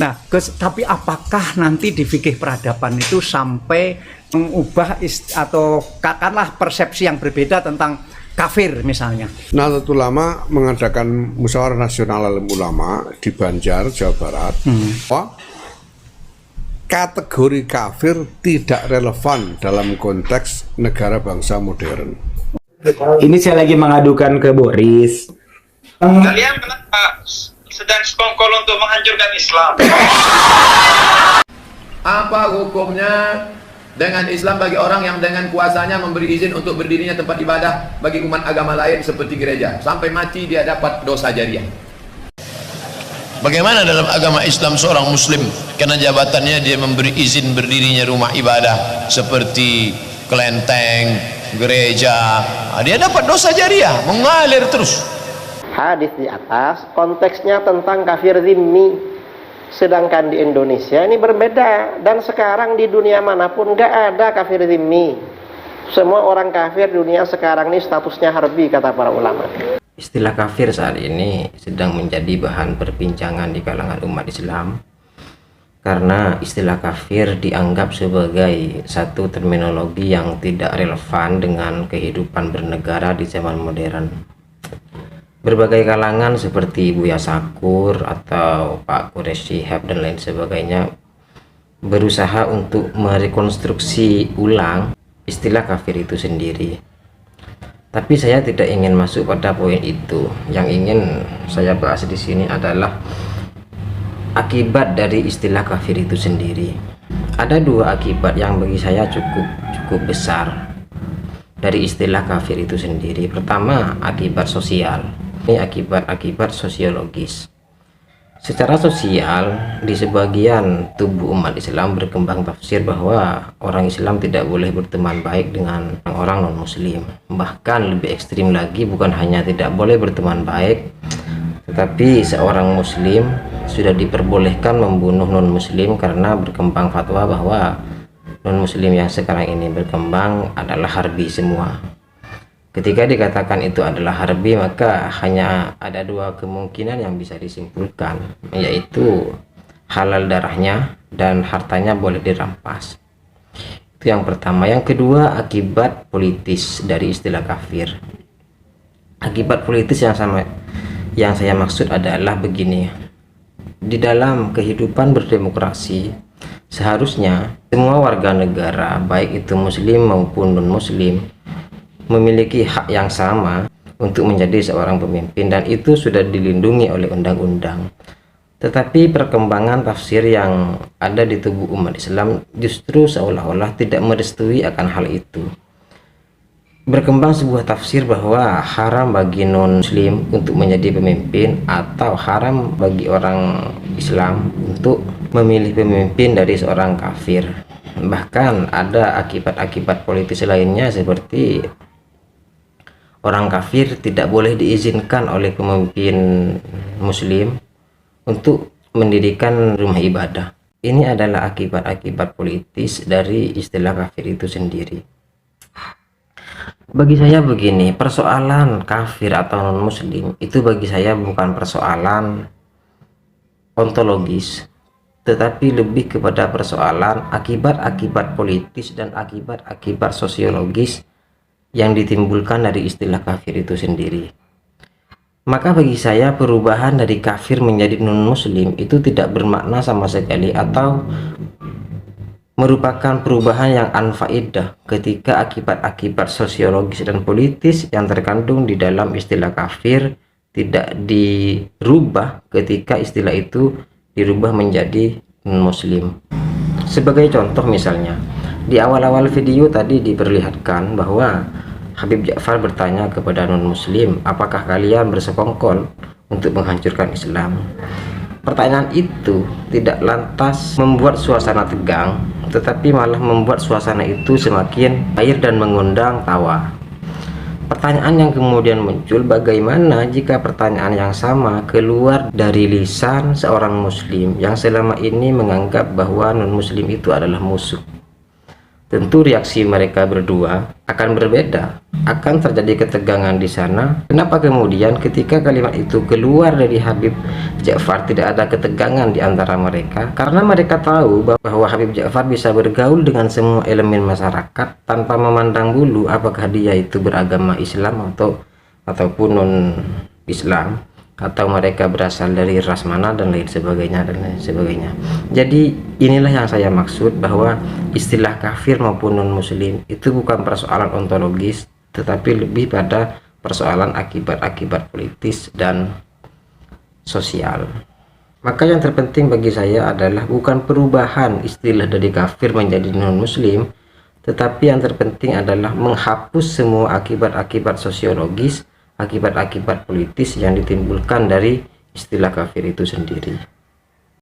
Nah, tapi apakah nanti di fikih peradaban itu sampai mengubah atau katakanlah persepsi yang berbeda tentang kafir misalnya? Nahdlatul Ulama mengadakan musyawarah nasional alim ulama di Banjar, Jawa Barat. Kategori kafir tidak relevan dalam konteks negara bangsa modern. Ini saya lagi mengadukan ke Boris. Kalian kenapa sedang sekongkol untuk menghancurkan Islam? Apa hukumnya dengan Islam bagi orang yang dengan kuasanya memberi izin untuk berdirinya tempat ibadah bagi umat agama lain seperti gereja, sampai mati dia dapat dosa jariah? Bagaimana dalam agama Islam seorang muslim karena jabatannya dia memberi izin berdirinya rumah ibadah seperti kelenteng, gereja, dia dapat dosa jariah, mengalir terus. Hadis di atas konteksnya tentang kafir zimmi, sedangkan di Indonesia ini berbeda, dan sekarang di dunia manapun nggak ada kafir zimmi. Semua orang kafir dunia sekarang ini statusnya harbi, kata para ulama. Istilah kafir saat ini sedang menjadi bahan perbincangan di kalangan umat Islam karena istilah kafir dianggap sebagai satu terminologi yang tidak relevan dengan kehidupan bernegara di zaman modern. Berbagai kalangan seperti Buya Sakur atau Pak Quresh Shihab dan lain sebagainya berusaha untuk merekonstruksi ulang istilah kafir itu sendiri. Tapi saya tidak ingin masuk pada poin itu. Yang ingin saya bahas di sini adalah akibat dari istilah kafir itu sendiri. Ada dua akibat yang bagi saya cukup besar dari istilah kafir itu sendiri. Pertama, akibat sosial. Ini akibat sosiologis. Secara sosial, di sebagian tubuh umat Islam berkembang tafsir bahwa orang Islam tidak boleh berteman baik dengan orang non-muslim. Bahkan lebih ekstrim lagi, bukan hanya tidak boleh berteman baik, tetapi seorang muslim sudah diperbolehkan membunuh non-muslim karena berkembang fatwa bahwa non-muslim yang sekarang ini berkembang adalah harbi semua. Ketika dikatakan itu adalah harbi, maka hanya ada dua kemungkinan yang bisa disimpulkan, yaitu halal darahnya dan hartanya boleh dirampas. Itu yang pertama. Yang kedua, akibat politis dari istilah kafir. Akibat politis yang saya maksud adalah begini. Di dalam kehidupan berdemokrasi, seharusnya semua warga negara, baik itu muslim maupun non-muslim, memiliki hak yang sama untuk menjadi seorang pemimpin, dan itu sudah dilindungi oleh undang-undang. Tetapi perkembangan tafsir yang ada di tubuh umat Islam justru seolah-olah tidak merestui akan hal itu. Berkembang sebuah tafsir bahwa haram bagi non-muslim untuk menjadi pemimpin, atau haram bagi orang Islam untuk memilih pemimpin dari seorang kafir. Bahkan ada akibat-akibat politis lainnya, seperti orang kafir tidak boleh diizinkan oleh pemimpin muslim untuk mendirikan rumah ibadah. Ini adalah akibat-akibat politis dari istilah kafir itu sendiri. Bagi saya begini, persoalan kafir atau non-muslim itu bagi saya bukan persoalan ontologis, tetapi lebih kepada persoalan akibat-akibat politis dan akibat-akibat sosiologis yang ditimbulkan dari istilah kafir itu sendiri. Maka bagi saya perubahan dari kafir menjadi non-muslim itu tidak bermakna sama sekali, atau merupakan perubahan yang anfaidah ketika akibat-akibat sosiologis dan politis yang terkandung di dalam istilah kafir tidak dirubah ketika istilah itu dirubah menjadi non-muslim. Sebagai contoh misalnya, di awal-awal video tadi diperlihatkan bahwa Habib Ja'far bertanya kepada non-muslim, apakah kalian bersekongkol untuk menghancurkan Islam? Pertanyaan itu tidak lantas membuat suasana tegang, tetapi malah membuat suasana itu semakin cair dan mengundang tawa. Pertanyaan yang kemudian muncul, bagaimana jika pertanyaan yang sama keluar dari lisan seorang muslim yang selama ini menganggap bahwa non-muslim itu adalah musuh? Tentu reaksi mereka berdua akan berbeda, akan terjadi ketegangan di sana. Kenapa kemudian ketika kalimat itu keluar dari Habib Ja'far tidak ada ketegangan di antara mereka? Karena mereka tahu bahwa Habib Ja'far bisa bergaul dengan semua elemen masyarakat tanpa memandang bulu apakah dia itu beragama Islam ataupun non Islam, atau mereka berasal dari ras mana dan lain sebagainya. Jadi inilah yang saya maksud, bahwa istilah kafir maupun non muslim itu bukan persoalan ontologis, tetapi lebih pada persoalan akibat-akibat politis dan sosial. Maka yang terpenting bagi saya adalah bukan perubahan istilah dari kafir menjadi non muslim, tetapi yang terpenting adalah menghapus semua akibat-akibat sosiologis, akibat-akibat politis yang ditimbulkan dari istilah kafir itu sendiri.